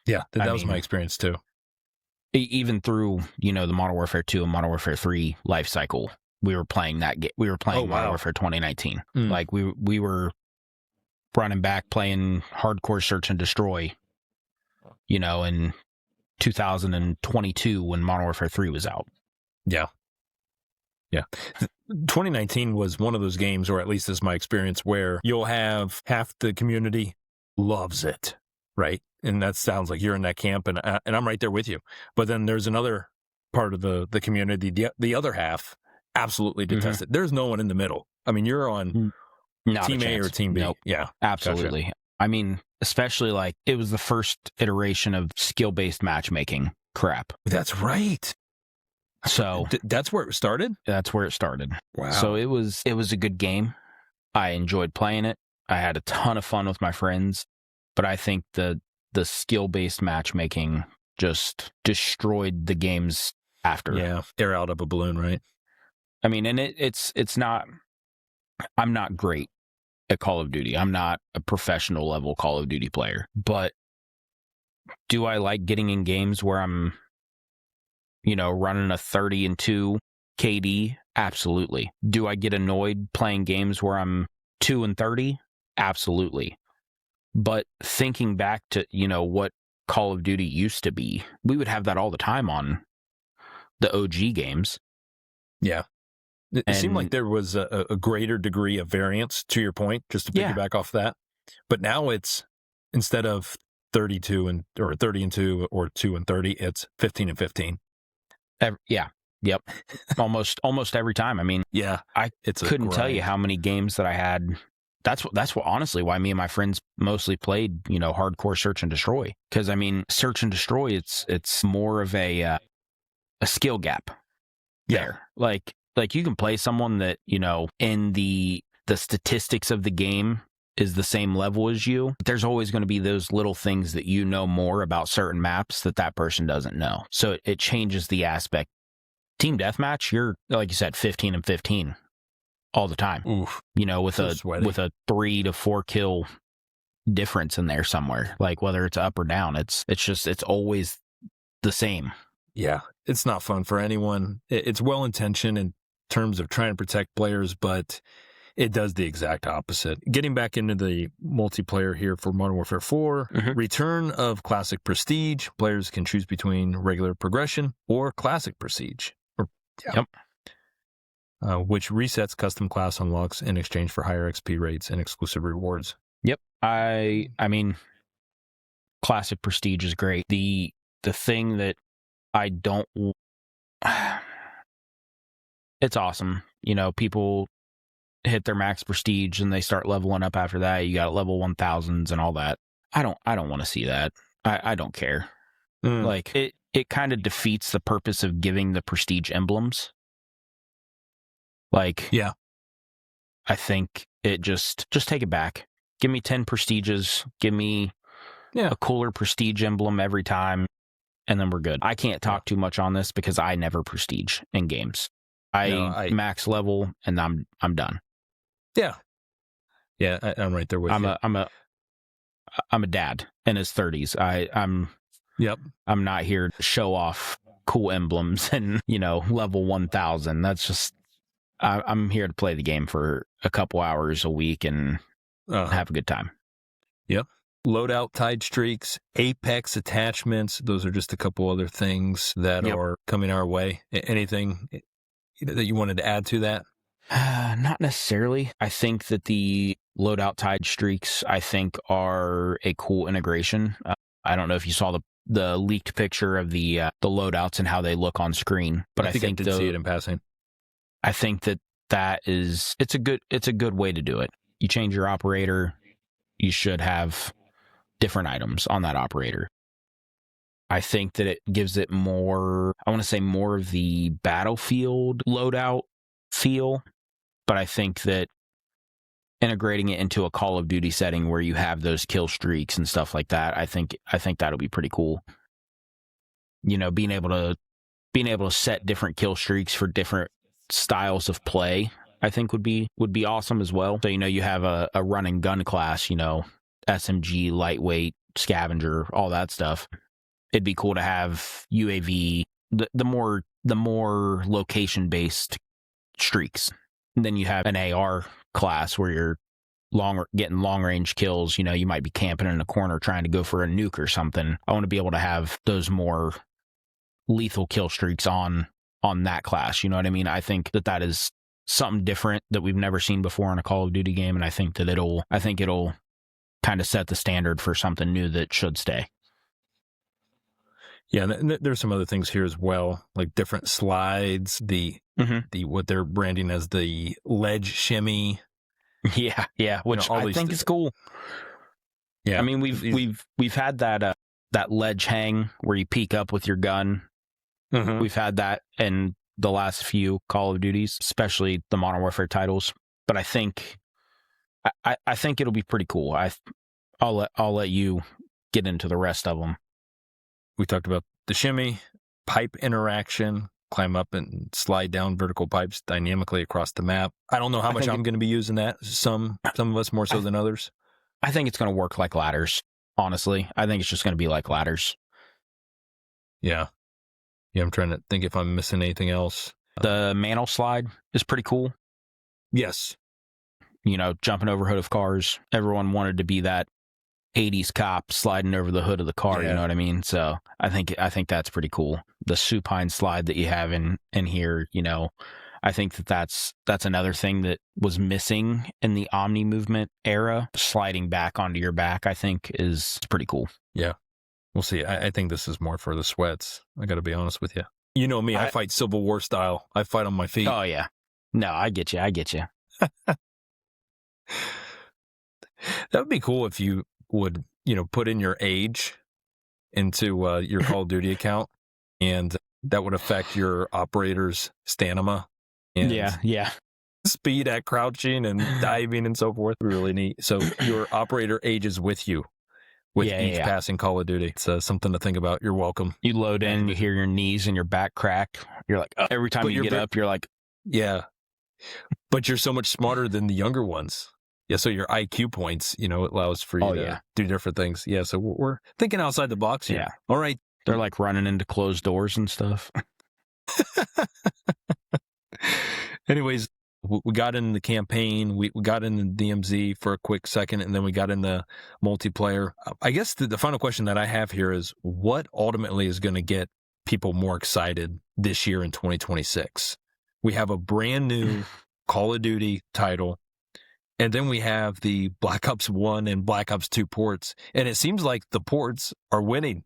Yeah. That was my experience too. Even through, the Modern Warfare 2 and Modern Warfare 3 life cycle, we were playing that game. We were playing Modern Warfare 2019. Like we were running back playing hardcore search and destroy, in 2022 when Modern Warfare 3 was out. Yeah. 2019 was one of those games, or at least this is my experience, where you'll have half the community loves it, right? And that sounds like you're in that camp, and I'm right there with you. But then there's another part of the community, the other half, absolutely detest it. There's no one in the middle. I mean, you're on Team A or Team B. Nope. Yeah, absolutely. Gotcha. I mean, especially like it was the first iteration of skill-based matchmaking crap. That's right. So that's where it started? That's where it started. Wow. So it was a good game. I enjoyed playing it. I had a ton of fun with my friends, but I think the skill-based matchmaking just destroyed the games after. Yeah, air out of a balloon, right? I mean, and it's not, I'm not great at Call of Duty. I'm not a professional level Call of Duty player, but do I like getting in games where I'm, running a 30-2 KD? Absolutely. Do I get annoyed playing games where I'm 2-30? Absolutely. But thinking back to, what Call of Duty used to be, we would have that all the time on the OG games. Yeah. It seemed like there was a greater degree of variance, to your point, just to piggyback off that. But now it's, instead of 30-2 or 30-2 or 2-30, it's 15-15. Yep. Almost every time. I mean, I couldn't tell you how many games that I had. That's what honestly why me and my friends mostly played, hardcore search and destroy. Because I mean, search and destroy, it's more of a skill gap there. Like you can play someone that, in the statistics of the game is the same level as you. But there's always going to be those little things that more about certain maps that person doesn't know. So it changes the aspect. Team deathmatch, you're, like you said, 15-15 all the time. Oof. With a 3 to 4 kill difference in there somewhere. Like whether it's up or down, it's always the same. Yeah, it's not fun for anyone. It's well intentioned in terms of trying to protect players, but it does the exact opposite. Getting back into the multiplayer here for Modern Warfare 4, return of Classic Prestige. Players can choose between regular progression or Classic Prestige. Which resets custom class unlocks in exchange for higher XP rates and exclusive rewards. Yep. I mean, Classic Prestige is great. The thing that I don't... It's awesome. People hit their max prestige and they start leveling up after that. You got level 1000s and all that. I don't want to see that. I don't care. Like it kind of defeats the purpose of giving the prestige emblems. Like, yeah, I think it just take it back. Give me 10 prestiges. Give me a cooler prestige emblem every time, and then we're good. I can't talk too much on this because I never prestige in games. I max level and I'm done. Yeah, I'm right there with you. I'm a dad in his 30s. I'm not here to show off cool emblems and level 1000. That's just I'm here to play the game for a couple hours a week and have a good time. Yep. Loadout tied streaks, Apex attachments. Those are just a couple other things that are coming our way. Anything that you wanted to add to that? Not necessarily. I think that the loadout tied streaks, I think, are a cool integration. I don't know if you saw the leaked picture of the loadouts and how they look on screen, but I think I did see it in passing. I think it's a good way to do it. You change your operator, you should have different items on that operator. I think that it gives it more, I want to say more of the Battlefield loadout feel, but I think that integrating it into a Call of Duty setting where you have those kill streaks and stuff like that, I think that'll be pretty cool. You know, being able to set different kill streaks for different styles of play, I think would be awesome as well. So, you know, you have a run and gun class, you know, SMG, lightweight, scavenger, all that stuff. It'd be cool to have UAV, the more location based streaks. And then you have an AR class where you're getting long range kills. You know, you might be camping in a corner trying to go for a nuke or something. I want to be able to have those more lethal kill streaks on that class. You know what I mean? I think that is something different that we've never seen before in a Call of Duty game, and I think it'll kind of set the standard for something new that should stay. Yeah, and there's some other things here as well, like different slides, the what they're branding as the ledge shimmy. Yeah, which I think is cool. Yeah, I mean we've had that ledge hang where you peek up with your gun. Mm-hmm. We've had that in the last few Call of Duties, especially the Modern Warfare titles. But I think it'll be pretty cool. I'll let you get into the rest of them. We talked about the shimmy, pipe interaction, climb up and slide down vertical pipes dynamically across the map. I don't know how much I'm going to be using that. Some of us more so than others. I think it's going to work like ladders, honestly. I think it's just going to be like ladders. Yeah. Yeah, I'm trying to think if I'm missing anything else. The mantle slide is pretty cool. Yes. You know, jumping over hood of cars. Everyone wanted to be that 80s cop sliding over the hood of the car, You know what I mean? So I think that's pretty cool. The supine slide that you have in here, you know, I think that's another thing that was missing in the Omni movement era. Sliding back onto your back, I think, is pretty cool. Yeah. We'll see. I think this is more for the sweats. I got to be honest with you. You know me, I fight Civil War style. I fight on my feet. Oh, yeah. No, I get you. That would be cool if you would, you know, put in your age into your Call of Duty account, and that would affect your operator's stamina and speed at crouching and diving and so forth. Really neat. So your operator ages with you with each passing Call of Duty. It's something to think about. You're welcome. You load in, you hear your knees and your back crack. You're like, every time you get up, you're like, yeah. But you're so much smarter than the younger ones. Yeah, so your IQ points, you know, it allows for you to do different things. Yeah, so we're thinking outside the box here. Yeah. All right. They're like running into closed doors and stuff. Anyways, we got in the campaign. We got in the DMZ for a quick second, and then we got in the multiplayer. I guess the final question that I have here is, what ultimately is going to get people more excited this year in 2026? We have a brand new Call of Duty title. And then we have the Black Ops 1 and Black Ops 2 ports. And it seems like the ports are winning.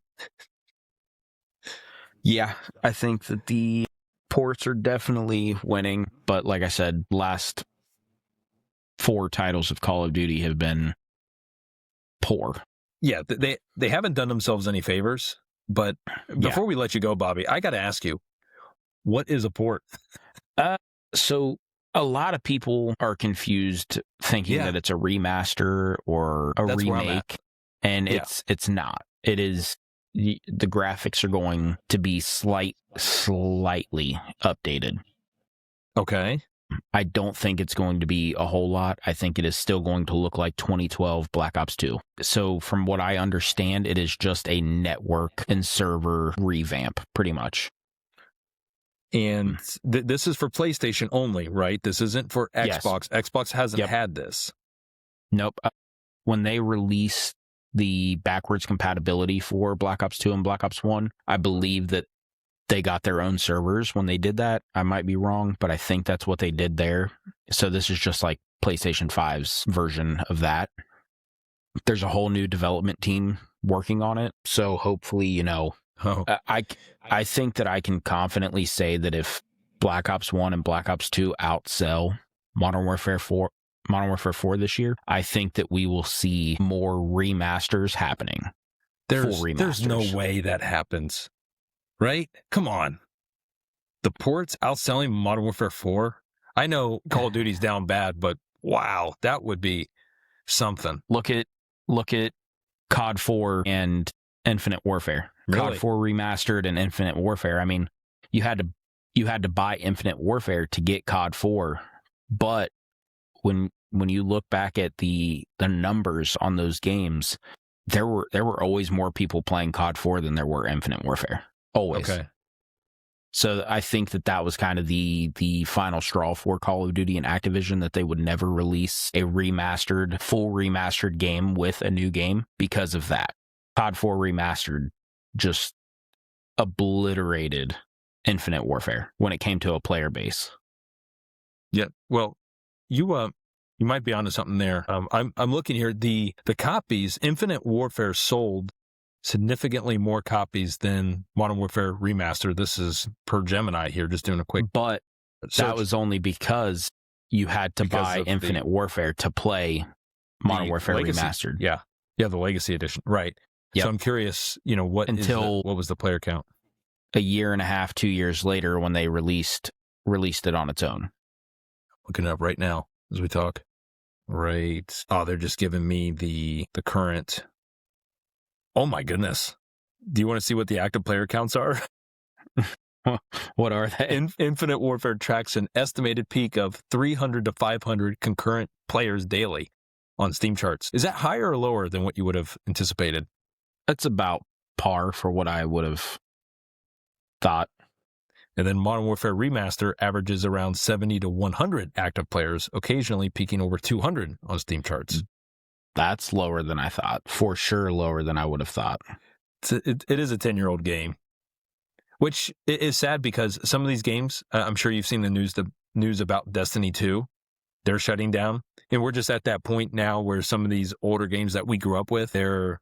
Yeah, I think that the ports are definitely winning. But like I said, last 4 titles of Call of Duty have been poor. Yeah, they haven't done themselves any favors. But before we let you go, Bobby, I got to ask you, what is a port? So a lot of people are confused thinking that it's a remaster or a remake, and it's not. It is, the graphics are going to be slightly updated. Okay. I don't think it's going to be a whole lot. I think it is still going to look like 2012 Black Ops 2. So from what I understand, it is just a network and server revamp, pretty much. And this is for PlayStation only, right? This isn't for Xbox. Yes. Xbox hasn't had this. Nope. When they released the backwards compatibility for Black Ops 2 and Black Ops 1, I believe that they got their own servers when they did that. I might be wrong, but I think that's what they did there. So this is just like PlayStation 5's version of that. There's a whole new development team working on it. So hopefully, I think that I can confidently say that if Black Ops 1 and Black Ops 2 outsell Modern Warfare 4 this year, I think that we will see more remasters happening. There's no way that happens, right? Come on. The ports outselling Modern Warfare 4? I know Call of Duty's down bad, but wow, that would be something. Look at COD 4 and Infinite Warfare. Really? COD 4 remastered and Infinite Warfare. I mean, you had to buy Infinite Warfare to get COD 4, but when you look back at the numbers on those games, there were always more people playing COD 4 than there were Infinite Warfare. Always. Okay. So I think that was kind of the final straw for Call of Duty and Activision, that they would never release a full remastered game with a new game because of that. COD 4 remastered just obliterated Infinite Warfare when it came to a player base. Yeah. Well, you might be onto something there. I'm looking here. The copies, Infinite Warfare sold significantly more copies than Modern Warfare Remastered. This is per Gemini here, just doing a quick. But that was only because you had to buy Infinite Warfare to play Modern Warfare Remastered. Yeah, the Legacy Edition, right? Yep. So I'm curious, what was the player count? A year and a half, 2 years later, when they released it on its own. Looking it up right now as we talk. Right. Oh, they're just giving me the current. Oh my goodness. Do you want to see what the active player counts are? What are they? Infinite Warfare tracks an estimated peak of 300 to 500 concurrent players daily on Steam charts. Is that higher or lower than what you would have anticipated? That's about par for what I would have thought. And then Modern Warfare Remaster averages around 70 to 100 active players, occasionally peaking over 200 on Steam charts. That's lower than I thought. For sure lower than I would have thought. It is a 10-year-old game, which is sad because some of these games, I'm sure you've seen the news about Destiny 2. They're shutting down. And we're just at that point now where some of these older games that we grew up with, they're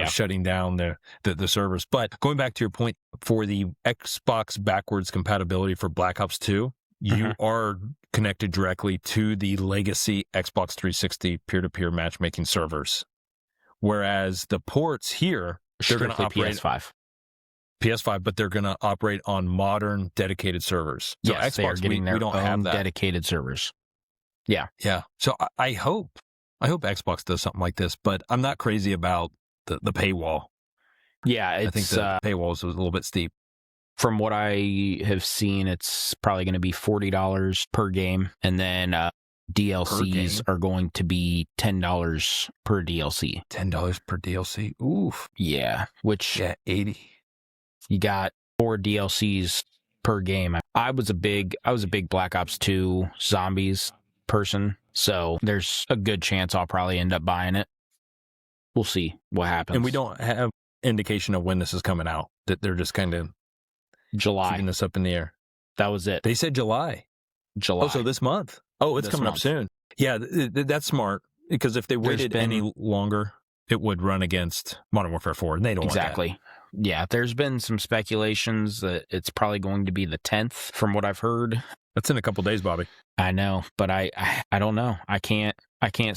shutting down the servers. But going back to your point, for the Xbox backwards compatibility for Black Ops 2, you are connected directly to the legacy Xbox 360 peer-to-peer matchmaking servers. Whereas the ports here, they're going to operate PS5, but they're going to operate on modern dedicated servers. So yes, Xbox, we don't have that. Dedicated servers. Yeah. Yeah. So I hope Xbox does something like this, but I'm not crazy about the paywall. Yeah, I think the paywall is a little bit steep. From what I have seen, it's probably going to be $40 per game, and then DLCs are going to be $10 per DLC. $10 per DLC? Oof. Yeah, Yeah, 80. You got 4 DLCs per game. I was a big Black Ops 2 Zombies person, so there's a good chance I'll probably end up buying it. We'll see what happens. And we don't have indication of when this is coming out. That they're just kind of July. Keeping this up in the air. That was it. They said July. Oh, so this month. Oh, it's coming up soon. Yeah, that's smart, because if they waited any longer, it would run against Modern Warfare 4, and they don't want that. Yeah, there's been some speculations that it's probably going to be the 10th, from what I've heard. That's in a couple days, Bobby. I know, but I don't know. I can't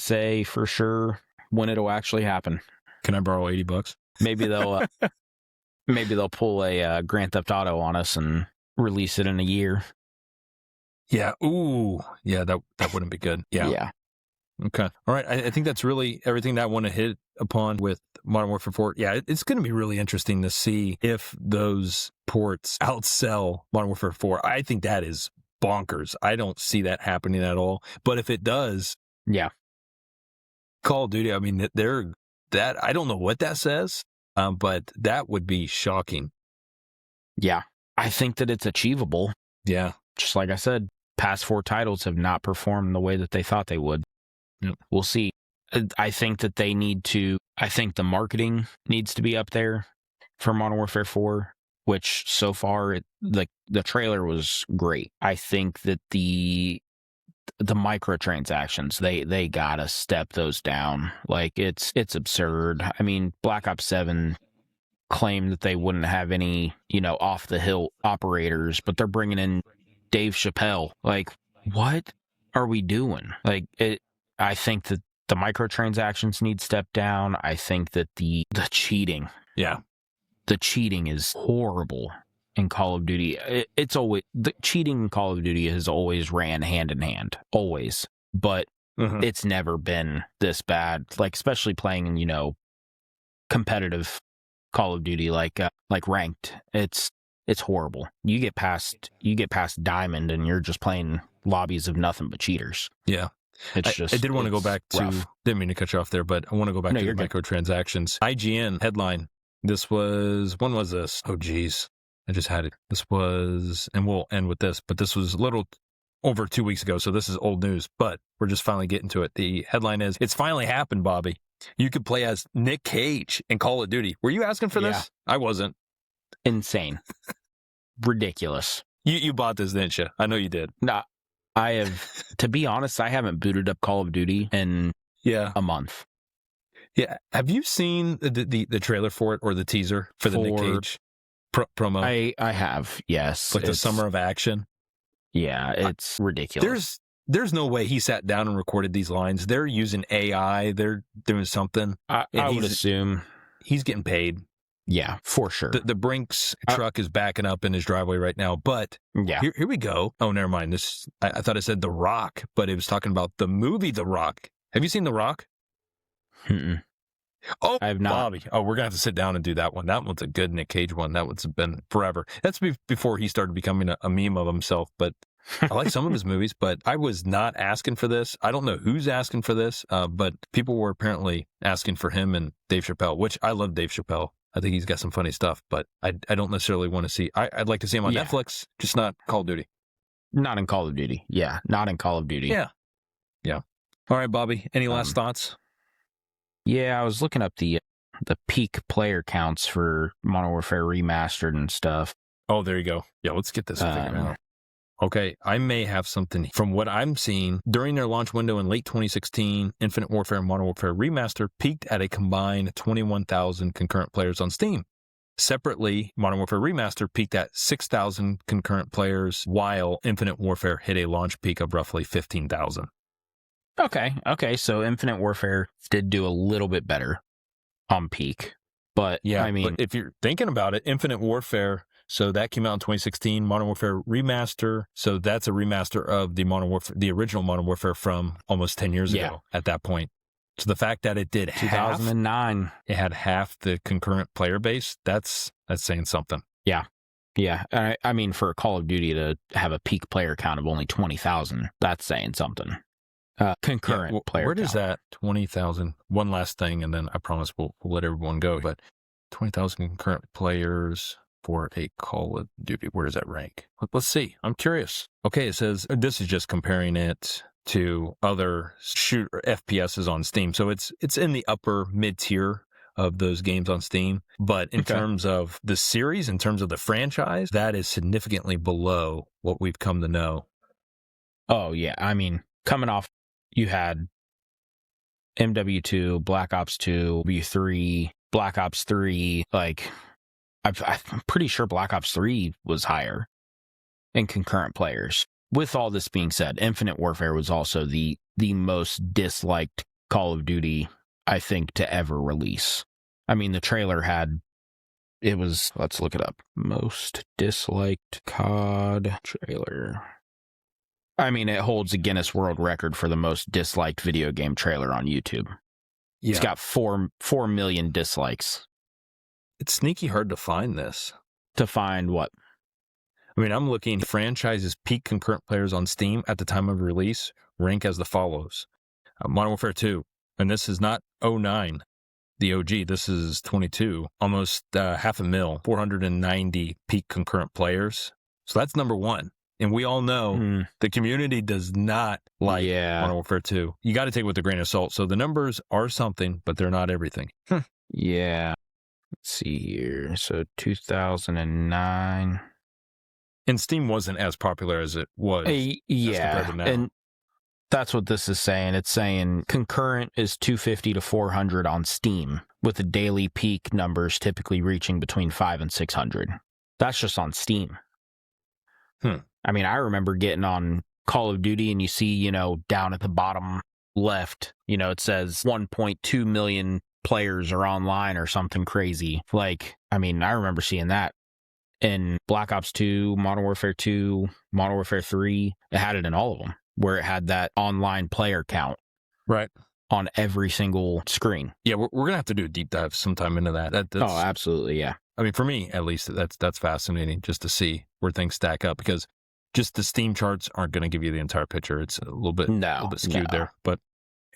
say for sure when it'll actually happen. Can I borrow $80? Maybe they'll pull a Grand Theft Auto on us and release it in a year. Yeah. Ooh. Yeah, that wouldn't be good. Yeah. Yeah. Okay. All right. I think that's really everything that I want to hit upon with Modern Warfare 4. Yeah, it's going to be really interesting to see if those ports outsell Modern Warfare 4. I think that is bonkers. I don't see that happening at all. But if it does, yeah, Call of Duty, I mean, I don't know what that says, but that would be shocking. Yeah. I think that it's achievable. Yeah. Just like I said, past 4 titles have not performed the way that they thought they would. Yep. We'll see. I think that I think the marketing needs to be up there for Modern Warfare 4. which so far the trailer was great. I think that the microtransactions, they gotta step those down. Like it's absurd. I mean, Black Ops 7 claimed that they wouldn't have any, off the hill operators, but they're bringing in Dave Chappelle. Like, what are we doing? Like, I think that the microtransactions need step down. I think that the cheating, the cheating is horrible in Call of Duty. It's always, the cheating in Call of Duty has always ran hand in hand, always. But it's never been this bad. Like, especially playing, competitive Call of Duty, like ranked. It's horrible. You get past Diamond and you're just playing lobbies of nothing but cheaters. Yeah. I did want to go back to, didn't mean to cut you off there, but I want to go back to the microtransactions. IGN headline. When was this? Oh, geez. I just had it. This was, and we'll end with this, but this was a little over 2 weeks ago, so this is old news, but we're just finally getting to it. The headline is, it's finally happened, Bobby. You could play as Nick Cage in Call of Duty. Were you asking for this? I wasn't. Insane. Ridiculous. You bought this, didn't you? I know you did. Nah, I have, to be honest, I haven't booted up Call of Duty in a month. Yeah. Have you seen the trailer for it or the teaser for the Nick Cage promo? I have, yes. Like the Summer of Action? Yeah, it's ridiculous. There's no way he sat down and recorded these lines. They're using AI. They're doing something. I would assume. He's getting paid. Yeah, for sure. The Brinks truck is backing up in his driveway right now. But here we go. Oh, never mind. I thought I said The Rock, but it was talking about the movie The Rock. Have you seen The Rock? Oh, I have not. Bobby. Oh, we're going to have to sit down and do that one. That one's a good Nick Cage one. That one's been forever. That's before he started becoming a meme of himself. But I like some of his movies, but I was not asking for this. I don't know who's asking for this, but people were apparently asking for him and Dave Chappelle, which I love Dave Chappelle. I think he's got some funny stuff, but I don't necessarily want to see. I'd like to see him on Netflix, just not Call of Duty. Not in Call of Duty. Yeah, not in Call of Duty. Yeah. All right, Bobby, any last thoughts? Yeah, I was looking up the peak player counts for Modern Warfare Remastered and stuff. Oh, there you go. Yeah, let's get this figured out. Okay, I may have something. From what I'm seeing, during their launch window in late 2016, Infinite Warfare and Modern Warfare Remaster peaked at a combined 21,000 concurrent players on Steam. Separately, Modern Warfare Remaster peaked at 6,000 concurrent players, while Infinite Warfare hit a launch peak of roughly 15,000. Okay, so Infinite Warfare did do a little bit better on peak. But, yeah, but if you're thinking about it, Infinite Warfare... So that came out in 2016, Modern Warfare Remaster. So that's a remaster of the original Modern Warfare from almost 10 years ago at that point. So the fact that it did 2009, it had half the concurrent player base, that's saying something. Yeah. I mean, for Call of Duty to have a peak player count of only 20,000, that's saying something. Concurrent player where count. Does that 20,000? One last thing, and then I promise we'll let everyone go. But 20,000 concurrent players for a Call of Duty. Where does that rank? Let's see. I'm curious. Okay, it says this is just comparing it to other shooter FPSs on Steam. So it's in the upper mid tier of those games on Steam. But in terms of the series, in terms of the franchise, that is significantly below what we've come to know. Oh, yeah. I mean, coming off, you had MW2, Black Ops 2, W3, Black Ops 3, like... I'm pretty sure Black Ops 3 was higher in concurrent players. With all this being said, Infinite Warfare was also the most disliked Call of Duty, I think, to ever release. I mean, the trailer let's look it up. Most disliked COD trailer. I mean, it holds a Guinness World Record for the most disliked video game trailer on YouTube. Yeah. It's got 4 million dislikes. It's sneaky hard to find this. To find what? I mean, I'm looking franchises peak concurrent players on Steam at the time of release rank as the follows. Modern Warfare 2, and this is not 09, the OG, this is 22, almost 500,000, 490 peak concurrent players. So that's number one. And we all know the community does not like Modern Warfare 2. You got to take it with a grain of salt. So the numbers are something, but they're not everything. Yeah. Let's see here. So 2009. And Steam wasn't as popular as it was. Yeah, and that's what this is saying. It's saying concurrent is 250 to 400 on Steam, with the daily peak numbers typically reaching between 500 and 600. That's just on Steam. I mean, I remember getting on Call of Duty and you see, down at the bottom left, it says 1.2 million players are online or something crazy. Like, I mean, I remember seeing that in Black Ops 2, Modern Warfare 2, Modern Warfare 3. It had it in all of them, where it had that online player count. Right. On every single screen. Yeah, we're going to have to do a deep dive sometime into that. That's, oh, absolutely, yeah. I mean, for me, at least, that's fascinating just to see where things stack up, because just the Steam charts aren't going to give you the entire picture. It's a little bit skewed there. But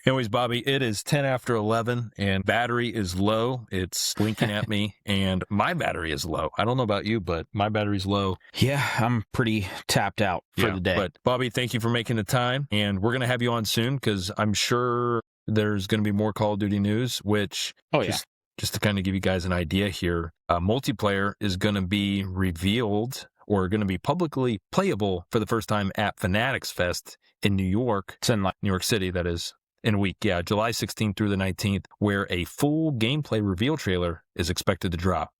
anyways, Bobby, it is 10 after 11 and battery is low. It's blinking at me and my battery is low. I don't know about you, but my battery's low. Yeah, I'm pretty tapped out for the day. But Bobby, thank you for making the time, and we're going to have you on soon because I'm sure there's going to be more Call of Duty news, which just to kind of give you guys an idea here, multiplayer is going to be revealed or going to be publicly playable for the first time at Fanatics Fest in New York. It's in New York City, that is, in a week. Yeah, July 16th through the 19th, where a full gameplay reveal trailer is expected to drop.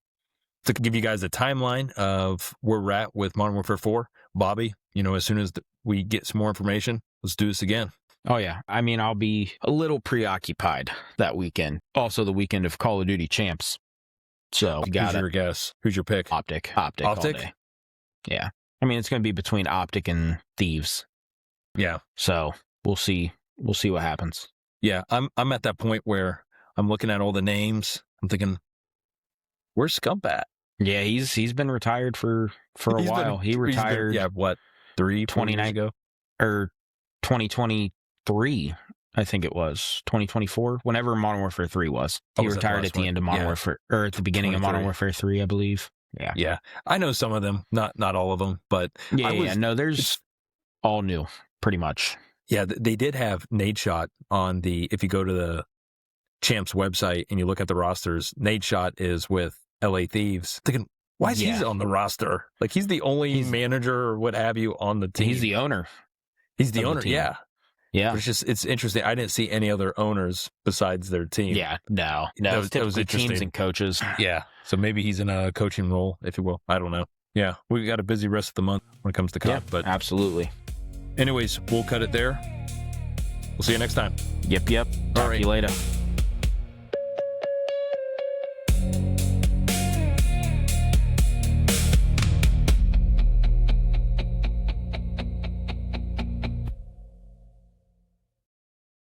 To give you guys a timeline of where we're at with Modern Warfare 4, Bobby, as soon as we get some more information, let's do this again. Oh, yeah. I mean, I'll be a little preoccupied that weekend. Also, the weekend of Call of Duty Champs. So, who's your guess? Who's your pick? Optic. Optic? All day. Yeah. I mean, it's going to be between Optic and Thieves. Yeah. So, we'll see. We'll see what happens. Yeah, I'm at that point where I'm looking at all the names. I'm thinking, where's Scump at? Yeah, he's been retired for a while. He retired. 20 years ago? Or 2023, I think it was. 2024, whenever Modern Warfare 3 was. He retired at the end of Modern Warfare, or at the beginning of Modern Warfare 3, I believe. Yeah. Yeah. I know some of them, not all of them, but no, there's all new, pretty much. Yeah, they did have Nadeshot on if you go to the Champs website and you look at the rosters, Nadeshot is with LA Thieves. Thinking, why is he on the roster? Like, he's the only manager or what have you on the team. He's the owner. He's the owner, yeah. But it's interesting. I didn't see any other owners besides their team. Yeah, no. That was typically teams and coaches. Yeah, so maybe he's in a coaching role, if you will. I don't know. Yeah, we got a busy rest of the month when it comes to COD. But absolutely. Anyways, we'll cut it there. We'll see you next time. Yep. All Talk right. to you later.